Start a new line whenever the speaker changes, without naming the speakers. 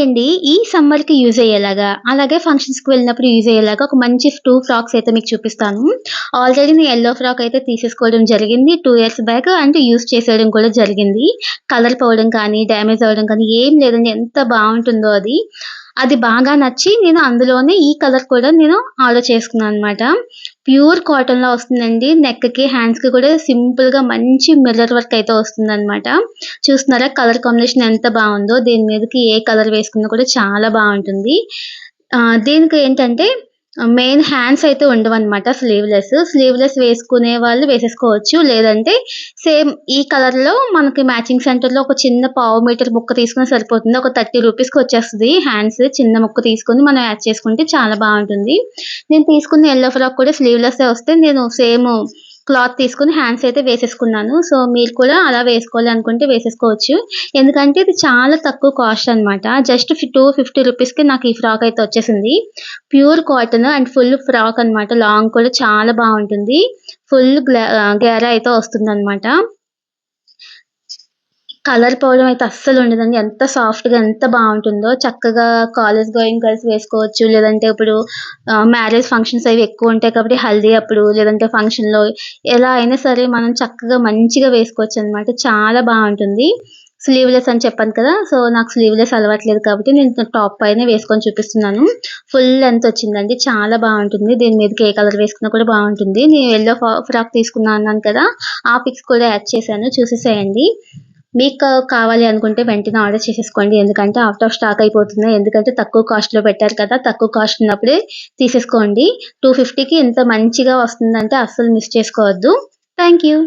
అండి. ఈ సమ్మర్‌కి యూజ్ అయ్యేలాగా, అలాగే ఫంక్షన్స్‌కి వెళ్ళినప్పుడు యూజ్ అయ్యేలాగా ఒక మంచి 2 ఫ్రాక్స్ అయితే మీకు చూపిస్తాను. ఆల్రెడీ నేను యెల్లో ఫ్రాక్ అయితే తీసేసుకోవడం జరిగింది 2 ఇయర్స్ బ్యాక్. అండ్ యూజ్ చేసేయడం కూడా జరిగింది. కలర్ పోవడం కానీ, డ్యామేజ్ అవ్వడం కానీ ఏం లేదండి. ఎంత బావుంటుందో అది. అది బాగా నచ్చి నేను అందులోనే ఈ కలర్ కూడా నేను ఆర్డర్ చేసుకున్నాననమాట. ప్యూర్ కాటన్‌లో వస్తుందండి. నెక్‌కి, హ్యాండ్స్‌కి కూడా సింపుల్‌గా మంచి మిర్రర్ వర్క్ అయితే వస్తుందనమాట. చూస్తున్నారా కలర్ కాంబినేషన్ ఎంత బావుందో. దీని మీదకి ఏ కలర్ వేసుకున్నా కూడా చాలా బావుంటుంది. దీనికి ఏంటంటే మెయిన్ హ్యాండ్స్ అయితే ఉండవనమాట స్లీవ్‌లెస్. స్లీవ్‌లెస్ వేసుకునే వాళ్ళు వేసేసుకోవచ్చు. లేదంటే సేమ్ ఈ కలర్‌లో మనకి మ్యాచింగ్ సెంటర్‌లో ఒక చిన్న పావు మీటర్ ముక్క తీసుకున్నా సరిపోతుంది. ఒక 30 రూపీస్‌కి వచ్చేస్తది హ్యాండ్స్. చిన్న ముక్క తీసుకొని మనం యాడ్ చేసుకుంటే చాలా బావుంటుంది. నేను తీసుకున్న యెల్లో ఫ్రాక్ కూడా స్లీవ్‌లెస్సే వస్తే నేను సేమ్ క్లాత్ తీసుకొని హ్యాండ్స్ అయితే వేసేసుకున్నాను. సో, మీరు కూడా అలా వేసుకోవాలి అనుకుంటే వేసేసుకోవచ్చు. ఎందుకంటే ఇది చాలా తక్కువ కాస్ట్ అనమాట. జస్ట్ 250 రూపీస్‌కి నాకు ఈ ఫ్రాక్ అయితే వచ్చేసింది. Pure cotton and full frock అనమాట. లాంగ్ కూడా చాలా బావుంటుంది. గేరా అయితే వస్తుందనమాట. కలర్ పోవడం అయితే అస్సలుండదండి. ఎంత సాఫ్ట్‌గా ఎంత బావుంటుందో. చక్కగా కాలేజ్ గోయింగ్ గర్ల్స్ వేసుకోవచ్చు. లేదంటే ఇప్పుడు మ్యారేజ్ ఫంక్షన్స్ అవి ఎక్కువుంటాయి కాబట్టి హల్దీ అప్పుడు, లేదంటే ఫంక్షన్‌లో ఎలా అయినా సరే మనం చక్కగా మంచిగా వేసుకోవచ్చనమాట. చాలా బావుంటుంది. స్లీవ్‌లెస్ అని చెప్పాను కదా! సో, నాకు స్లీవ్‌లెస్ అలవాట్లేదు కాబట్టి నేను టాప్ పైనే వేసుకొని చూపిస్తున్నాను. ఫుల్ లెంత్ వచ్చిందండి. చాలా బావుంటుంది. దీని మీదకి ఏ కలర్ వేసుకున్నా కూడా బావుంటుంది. నేను యెల్లో ఫ్రాక్ తీసుకున్నా అన్నాను కదా! ఆ పిక్స్ కూడా యాడ్ చేశాను. చూసేసేయండి. మీకు కావాలి అనుకుంటే వెంటనే ఆర్డర్ చేసేసుకోండి. ఎందుకంటే ఔట్ ఆఫ్ స్టాక్ అయిపోతున్నాయి. ఎందుకంటే తక్కువ కాస్ట్‌లో పెట్టారు కదా! తక్కువ కాస్ట్ ఉన్నప్పుడే తీసేసుకోండి. 250కి ఇంత మంచిగా వస్తుందంటే అస్సలు మిస్ చేసుకోవద్దు. Thank you.